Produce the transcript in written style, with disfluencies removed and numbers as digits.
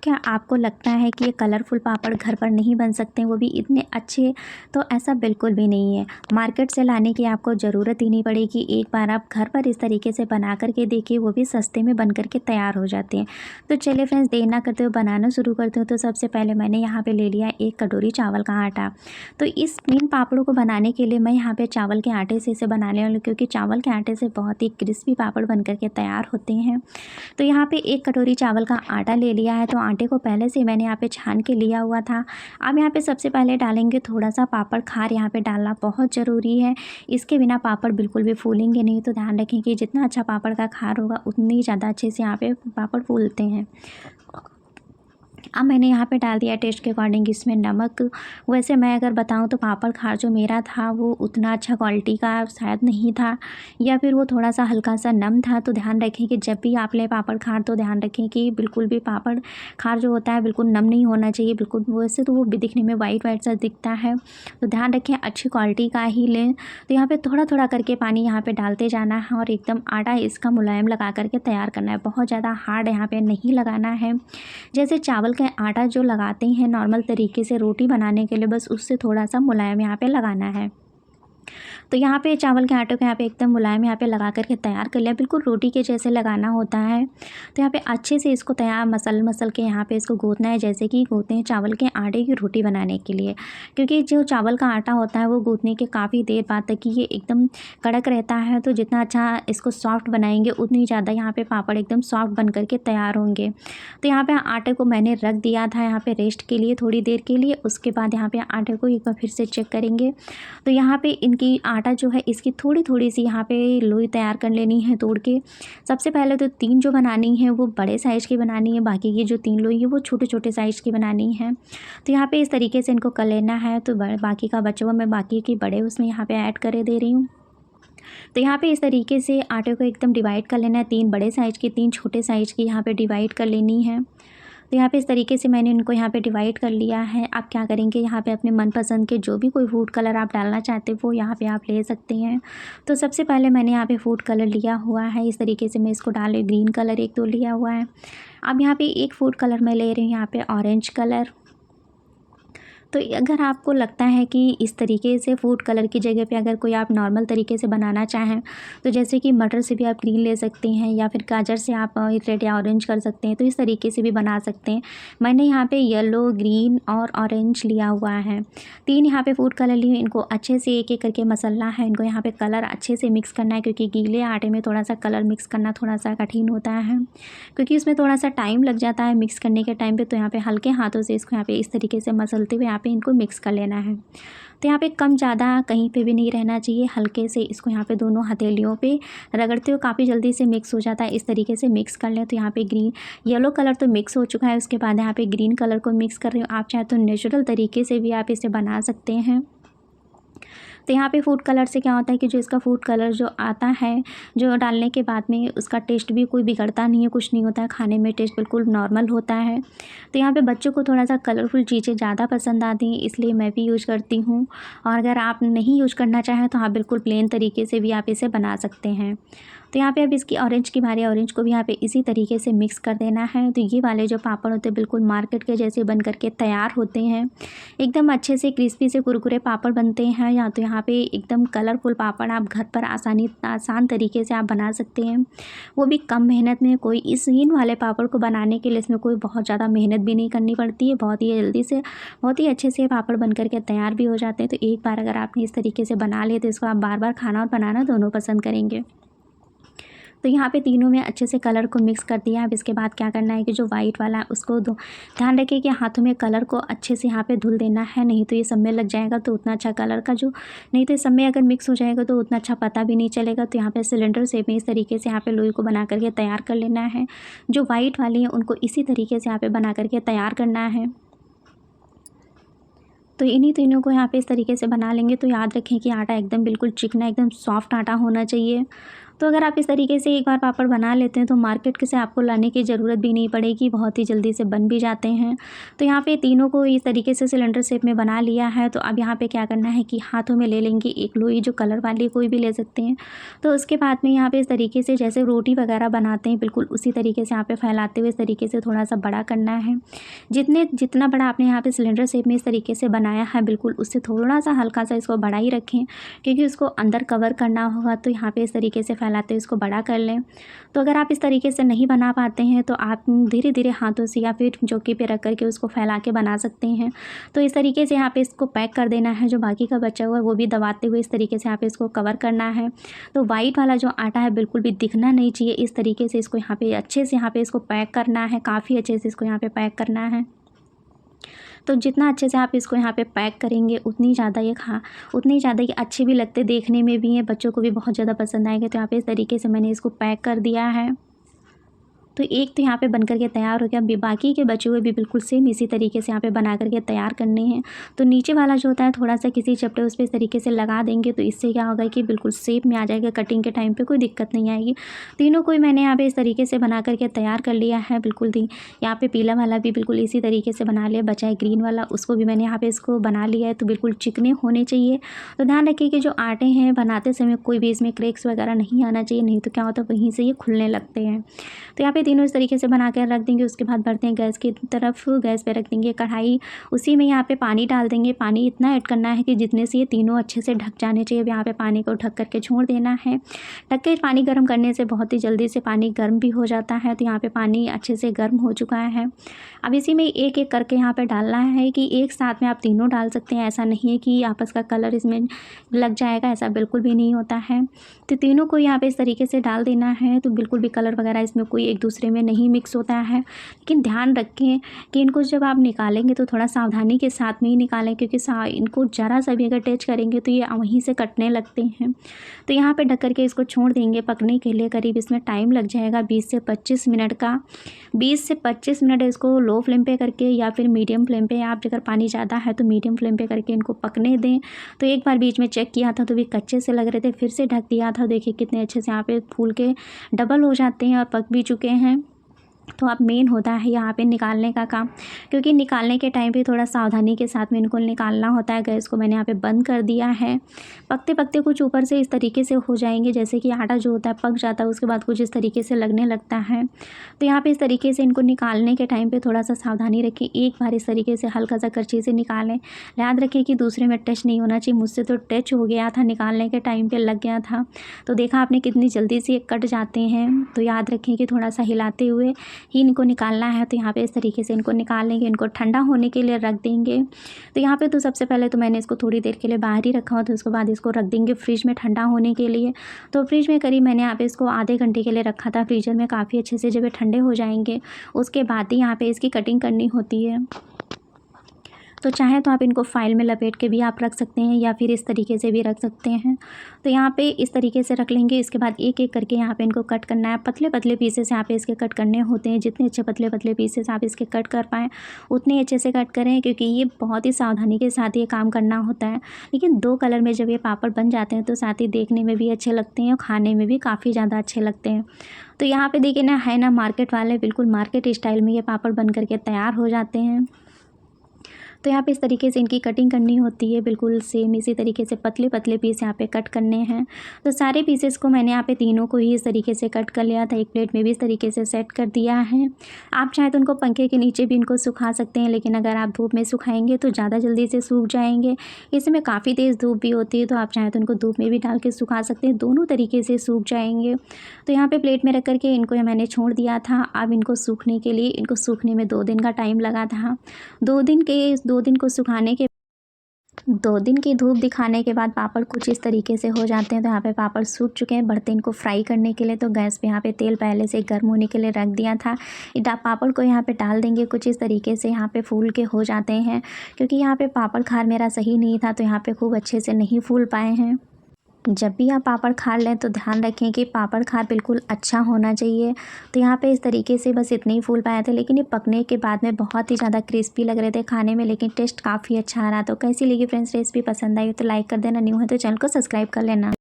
क्या आपको लगता है कि ये कलरफुल पापड़ घर पर नहीं बन सकते, वो भी इतने अच्छे? तो ऐसा बिल्कुल भी नहीं है। मार्केट से लाने की आपको ज़रूरत ही नहीं पड़ेगी। एक बार आप घर पर इस तरीके से बना कर के देखिए, वो भी सस्ते में बन कर के तैयार हो जाते हैं। तो चलिए फ्रेंड्स, देर ना करते हुए बनाना शुरू करते हो। तो सबसे पहले मैंने यहाँ पे ले लिया 1 कटोरी चावल का आटा। तो इस इन पापड़ों को बनाने के लिए मैं यहाँ पे चावल के आटे से इसे बनाने वाली हूँ, क्योंकि चावल के आटे से बहुत ही क्रिस्पी पापड़ बन कर के तैयार होते हैं। तो यहाँ पे 1 कटोरी चावल का आटा ले लिया है। तो आटे को पहले से मैंने यहाँ पे छान के लिया हुआ था। अब यहाँ पे सबसे पहले डालेंगे थोड़ा सा पापड़ खार, यहाँ पे डालना बहुत ज़रूरी है। इसके बिना पापड़ बिल्कुल भी फूलेंगे नहीं। तो ध्यान रखें कि जितना अच्छा पापड़ का खार होगा, उतनी ज़्यादा अच्छे से यहाँ पे पापड़ फूलते हैं। अब मैंने यहाँ पे डाल दिया टेस्ट के अकॉर्डिंग इसमें नमक। वैसे मैं अगर बताऊँ तो पापड़ खार जो मेरा था वो उतना अच्छा क्वालिटी का शायद नहीं था, या फिर वो थोड़ा सा हल्का सा नम था। तो ध्यान रखें कि जब भी आप लें पापड़ खार, तो ध्यान रखें कि बिल्कुल भी पापड़ खार जो होता है बिल्कुल नम नहीं होना चाहिए। बिल्कुल वैसे तो वो भी दिखने में वाइट वाइट सा दिखता है, तो ध्यान रखें अच्छी क्वालिटी का ही लें। तो यहाँ पर थोड़ा थोड़ा करके पानी यहाँ पर डालते जाना है और एकदम आटा इसका मुलायम लगा करके तैयार करना है। बहुत ज़्यादा हार्ड यहाँ पर नहीं लगाना है। जैसे चावल के आटा जो लगाते हैं नॉर्मल तरीके से रोटी बनाने के लिए, बस उससे थोड़ा सा मुलायम यहाँ पे लगाना है। तो यहाँ पे चावल के आटे को यहाँ पे एकदम मुलायम यहाँ पे लगा करके तैयार कर लिया। बिल्कुल रोटी के जैसे लगाना होता है। तो यहाँ पे अच्छे से इसको तैयार मसल के यहाँ पे इसको गूँथना है, जैसे कि गूँथते हैं चावल के आटे की रोटी बनाने के लिए। क्योंकि जो चावल का आटा होता है वो गूँथने के काफ़ी देर बाद तक कि ये एकदम कड़क रहता है। तो जितना अच्छा इसको सॉफ्ट बनाएंगे, उतनी ज़्यादा यहाँ पे पापड़ एकदम सॉफ्ट बन करके तैयार होंगे। तो यहाँ पे आटे को मैंने रख दिया था यहाँ पे रेस्ट के लिए थोड़ी देर के लिए। उसके बाद यहाँ पे आटे को एक बार फिर से चेक करेंगे। तो यहाँ पे इनकी आटा जो है इसकी थोड़ी थोड़ी सी यहाँ पे लोई तैयार कर लेनी है तोड़ के। सबसे पहले तो 3 जो बनानी है वो बड़े साइज़ की बनानी है, बाकी की जो 3 लोई है वो छोटे छोटे साइज़ की बनानी है। तो यहाँ पे इस तरीके से इनको कर लेना है। तो बाकी का बचा हुआ मैं बाकी की बड़े उसमें यहाँ पे ऐड कर दे रही हूँ। तो यहाँ पे इस तरीके से आटे को एकदम डिवाइड कर लेना है। 3 बड़े साइज़ की, 3 छोटे साइज़ की यहाँ पे डिवाइड कर लेनी है। तो यहाँ पे इस तरीके से मैंने इनको यहाँ पे डिवाइड कर लिया है। आप क्या करेंगे, यहाँ पे अपने मनपसंद के जो भी कोई फूड कलर आप डालना चाहते हो वो यहाँ पे आप ले सकते हैं। तो सबसे पहले मैंने यहाँ पे फूड कलर लिया हुआ है। इस तरीके से मैं इसको डाल ग्रीन कलर 1-2 लिया हुआ है। अब यहाँ पे एक फूड कलर मैं ले रही हूँ यहाँ पे ऑरेंज कलर। तो अगर आपको लगता है कि इस तरीके से फूड कलर की जगह पे अगर कोई आप नॉर्मल तरीके से बनाना चाहें, तो जैसे कि मटर से भी आप ग्रीन ले सकते हैं, या फिर गाजर से आप रेड या ऑरेंज कर सकते हैं। तो इस तरीके से भी बना सकते हैं। मैंने यहाँ पे येलो, ग्रीन और ऑरेंज लिया हुआ है। 3 यहाँ पे फूड कलर लिए। इनको अच्छे से एक एक करके मसलना है। इनको यहाँ पे कलर अच्छे से मिक्स करना है, क्योंकि गीले आटे में थोड़ा सा कलर मिक्स करना थोड़ा सा कठिन होता है, क्योंकि उसमें थोड़ा सा टाइम लग जाता है मिक्स करने के टाइम पे। तो यहाँ पे हल्के हाथों से इसको यहाँ पे इस तरीके से मसलते हुए यहाँ पे इनको मिक्स कर लेना है। तो यहाँ पे कम ज़्यादा कहीं पे भी नहीं रहना चाहिए। हल्के से इसको यहाँ पे दोनों हथेलियों पे रगड़ते हुए काफ़ी जल्दी से मिक्स हो जाता है। इस तरीके से मिक्स कर लें। तो यहाँ पे ग्रीन येलो कलर तो मिक्स हो चुका है। उसके बाद यहाँ पे ग्रीन कलर को मिक्स कर रही हूँ। आप चाहे तो नेचुरल तरीके से भी आप इसे बना सकते हैं। तो यहाँ पे फूड कलर से क्या होता है कि जो इसका फूड कलर जो आता है, जो डालने के बाद में उसका टेस्ट भी कोई बिगड़ता नहीं है, कुछ नहीं होता है, खाने में टेस्ट बिल्कुल नॉर्मल होता है। तो यहाँ पे बच्चों को थोड़ा सा कलरफुल चीज़ें ज़्यादा पसंद आती हैं, इसलिए मैं भी यूज़ करती हूँ। और अगर आप नहीं यूज़ करना चाहें तो आप बिल्कुल प्लेन तरीके से भी आप इसे बना सकते हैं। तो यहाँ पे अब इसकी ऑरेंज की बारी, ऑरेंज को भी यहाँ पे इसी तरीके से मिक्स कर देना है। तो ये वाले जो पापड़ होते हैं बिल्कुल मार्केट के जैसे बन करके तैयार होते हैं। एकदम अच्छे से क्रिस्पी से कुरकुरे पापड़ बनते हैं। या तो यहाँ पे एकदम कलरफुल पापड़ आप घर पर आसान तरीके से आप बना सकते हैं, वो भी कम मेहनत में। कोई इस इन वाले पापड़ को बनाने के लिए इसमें कोई बहुत ज़्यादा मेहनत भी नहीं करनी पड़ती है। बहुत ही जल्दी से बहुत ही अच्छे से पापड़ बन करके तैयार भी हो जाते हैं। तो एक बार अगर आपने इस तरीके से बना लिए तो इसको आप बार बार खाना और बनाना दोनों पसंद करेंगे। तो यहाँ पे तीनों में अच्छे से कलर को मिक्स कर दिया। अब इसके बाद क्या करना है कि जो वाइट वाला है उसको ध्यान रखिए कि हाथों में कलर को अच्छे से यहाँ पे धुल देना है, नहीं तो ये सब में लग जाएगा तो उतना अच्छा कलर का जो नहीं तो सब में अगर मिक्स हो जाएगा तो उतना अच्छा पता भी नहीं चलेगा। तो यहाँ पे सिलेंडर शेप में इस तरीके से यहाँ पे लोई को बना करके तैयार कर लेना है। जो वाइट वाली है उनको इसी तरीके से यहाँ पे बना करके तैयार करना है। तो इन्हीं तीनों को यहाँ पे इस तरीके से बना लेंगे। तो याद रखें कि आटा एकदम बिल्कुल चिकना एकदम सॉफ्ट आटा होना चाहिए। तो अगर आप इस तरीके से एक बार पापड़ बना लेते हैं तो मार्केट से आपको लाने की ज़रूरत भी नहीं पड़ेगी, बहुत ही जल्दी से बन भी जाते हैं। तो यहाँ पे तीनों को इस तरीके से सिलेंडर शेप में बना लिया है। तो अब यहाँ पे क्या करना है कि हाथों में ले लेंगे एक लोई, जो कलर वाली कोई भी ले सकते हैं। तो उसके बाद में यहाँ पे इस तरीके से जैसे रोटी वगैरह बनाते हैं बिल्कुल उसी तरीके से यहाँ पे फैलाते हुए इस तरीके से थोड़ा सा बड़ा करना है। जितना बड़ा आपने यहाँ पे सिलेंडर शेप में इस तरीके से बनाया है बिल्कुल उससे थोड़ा सा हल्का सा इसको बड़ा ही रखें, क्योंकि उसको अंदर कवर करना होगा। तो यहाँ पे इस तरीके से फैलाते हुए इसको बड़ा कर लें। तो अगर आप इस तरीके से नहीं बना पाते हैं तो आप धीरे धीरे हाथों से या फिर चौकी पे रख करके उसको फैला के बना सकते हैं। तो इस तरीके से यहाँ पे इसको पैक कर देना है। जो बाकी का बचा हुआ है वो भी दबाते हुए इस तरीके से यहाँ पे इसको कवर करना है। तो वाइट वाला जो आटा है बिल्कुल भी दिखना नहीं चाहिए। इस तरीके से इसको यहाँ पे अच्छे से यहाँ पे इसको पैक करना है, काफ़ी अच्छे से इसको यहाँ पे पैक करना है। तो जितना अच्छे से आप इसको यहाँ पे पैक करेंगे उतनी ज़्यादा ये अच्छे भी लगते, देखने में भी हैं, बच्चों को भी बहुत ज़्यादा पसंद आएंगे। तो यहाँ पे इस तरीके से मैंने इसको पैक कर दिया है। तो एक तो यहाँ पे बन करके तैयार हो गया। बाकी के बचे हुए भी बिल्कुल सेम इसी तरीके से यहाँ पे बना करके तैयार करने हैं। तो नीचे वाला जो होता है थोड़ा सा किसी चपटे उस पर इस तरीके से लगा देंगे तो इससे क्या होगा कि बिल्कुल शेप में आ जाएगा, कटिंग के टाइम पे कोई दिक्कत नहीं आएगी। तीनों को मैंने यहाँ पे इस तरीके से बना करके तैयार कर लिया है। बिल्कुल यहाँ पे पीला वाला भी बिल्कुल इसी तरीके से बना लिया, बचा है ग्रीन वाला, उसको भी मैंने यहाँ पे इसको बना लिया है। तो बिल्कुल चिकने होने चाहिए। तो ध्यान रखिए कि जो आटे हैं बनाते समय कोई भी इसमें क्रैक्स वगैरह नहीं आना चाहिए, नहीं तो क्या होता है वहीं से ये खुलने लगते हैं। तो यहाँ पे तीनों इस तरीके से बना कर रख देंगे। उसके बाद बढ़ते हैं गैस की तरफ। गैस पे रख देंगे कढ़ाई, उसी में यहाँ पे पानी डाल देंगे। पानी इतना ऐड करना है कि जितने से ये तीनों अच्छे से ढक जाने चाहिए। अब यहाँ पे पानी को ढक करके छोड़ देना है। ढक के पानी गर्म करने से बहुत ही जल्दी से पानी गर्म भी हो जाता है। तो यहाँ पे पानी अच्छे से गर्म हो चुका है। अब इसी में एक एक करके यहाँ पे डालना है कि एक साथ में आप तीनों डाल सकते हैं। ऐसा नहीं है कि आपस का कलर इसमें लग जाएगा, ऐसा बिल्कुल भी नहीं होता है। तो तीनों को यहाँ पे इस तरीके से डाल देना है। तो बिल्कुल भी कलर वगैरह इसमें कोई एक दूसरे में नहीं मिक्स होता है। लेकिन ध्यान रखें कि इनको जब आप निकालेंगे तो थोड़ा सावधानी के साथ में ही निकालें, क्योंकि इनको ज़रा सा भी अगर टच करेंगे तो ये वहीं से कटने लगते हैं। तो यहाँ पे ढक करके इसको छोड़ देंगे पकने के लिए। करीब इसमें टाइम लग जाएगा 20 से 25 मिनट का। 20 से 25 मिनट इसको लो फ्लेम पे करके या फिर मीडियम फ्लेम पे, आप अगर पानी ज़्यादा है तो मीडियम फ्लेम पे करके इनको पकने दें। तो एक बार बीच में चेक किया था तो भी कच्चे से लग रहे थे, फिर से ढक दिया था। देखिए कितने अच्छे से यहाँ पे फूल के डबल हो जाते हैं और पक भी चुके हैं। तो अब मेन होता है यहाँ पे निकालने का काम, क्योंकि निकालने के टाइम पे थोड़ा सावधानी के साथ में इनको निकालना होता है। गैस को मैंने यहाँ पे बंद कर दिया है। पकते पकते कुछ ऊपर से इस तरीके से हो जाएंगे, जैसे कि आटा जो होता है पक जाता है, उसके बाद कुछ इस तरीके से लगने लगता है। तो यहाँ पे इस तरीके से इनको निकालने के टाइम पे थोड़ा सा सावधानी रखें। एक बार इस तरीके से हल्का सा करछी से निकालें। याद रखें कि दूसरे में टच नहीं होना चाहिए। मुझसे तो टच हो गया था, निकालने के टाइम पर लग गया था। तो देखा आपने कितनी जल्दी से ये कट जाते हैं। तो याद रखें कि थोड़ा सा हिलाते हुए ही इनको निकालना है। तो यहाँ पे इस तरीके से इनको निकाल लेंगे, इनको ठंडा होने के लिए रख देंगे। तो यहाँ पे तो सबसे पहले तो मैंने इसको थोड़ी देर के लिए बाहर ही रखा हुआ, तो उसके बाद इसको रख देंगे फ्रिज में ठंडा होने के लिए। तो फ्रिज में करीब मैंने यहाँ पे इसको आधे घंटे के लिए रखा था फ्रीजर में। काफ़ी अच्छे से जब ये ठंडे हो जाएंगे उसके बाद ही यहाँ पे इसकी कटिंग करनी होती है। तो चाहे तो आप इनको फाइल में लपेट के भी आप रख सकते हैं या फिर इस तरीके से भी रख सकते हैं। तो यहाँ पे इस तरीके से रख लेंगे। इसके बाद एक एक करके यहाँ पे इनको कट करना है। पतले पतले पीसेस यहाँ पे इसके कट करने होते हैं। जितने अच्छे पतले पतले पीसेस आप इसके कट कर पाएँ उतने अच्छे से कट करें, क्योंकि ये बहुत ही सावधानी के साथ ये काम करना होता है। लेकिन 2 कलर में जब ये पापड़ बन जाते हैं तो साथ ही देखने में भी अच्छे लगते हैं और खाने में भी काफ़ी ज़्यादा अच्छे लगते हैं। तो यहाँ पर देखिए ना, है ना मार्केट वाले, बिल्कुल मार्केट स्टाइल में ये पापड़ बन करके तैयार हो जाते हैं। तो यहाँ पे इस तरीके से इनकी कटिंग करनी होती है। बिल्कुल सेम इसी तरीके से पतले पतले पीस यहाँ पे कट करने हैं। तो सारे पीसेस को मैंने यहाँ पे तीनों को ही इस तरीके से कट कर लिया था। एक प्लेट में भी इस तरीके से सेट कर दिया है। आप चाहें तो उनको पंखे के नीचे भी इनको सुखा सकते हैं, लेकिन अगर आप धूप में सुखाएंगे तो ज़्यादा जल्दी से सूख जाएंगे। इसमें काफ़ी तेज़ धूप भी होती है, तो आप चाहें तो उनको धूप में भी डाल के सुखा सकते हैं, दोनों तरीके से सूख जाएंगे। तो यहाँ पर प्लेट में रख करके इनको मैंने छोड़ दिया था। अब इनको सूखने के लिए, इनको सूखने में 2 दिन का टाइम लगा था। 2 दिन को सुखाने के 2 दिन की धूप दिखाने के बाद पापड़ कुछ इस तरीके से हो जाते हैं। तो यहाँ पे पापड़ सूख चुके हैं। बढ़ते इनको फ्राई करने के लिए। तो गैस पे यहाँ पे तेल पहले से गर्म होने के लिए रख दिया था। पापड़ को यहाँ पे डाल देंगे। कुछ इस तरीके से यहाँ पे फूल के हो जाते हैं, क्योंकि यहाँ पे पापड़ खार मेरा सही नहीं था, तो यहाँ पे खूब अच्छे से नहीं फूल पाए हैं। जब भी आप पापड़ खा लें तो ध्यान रखें कि पापड़ खार बिल्कुल अच्छा होना चाहिए। तो यहाँ पे इस तरीके से बस इतने ही फूल पाए थे, लेकिन ये पकने के बाद में बहुत ही ज़्यादा क्रिस्पी लग रहे थे खाने में, लेकिन टेस्ट काफ़ी अच्छा आ रहा। तो कैसी लगी फ्रेंड्स रेसिपी? पसंद आई तो लाइक कर देना, न्यू है तो चैनल को सब्सक्राइब कर लेना।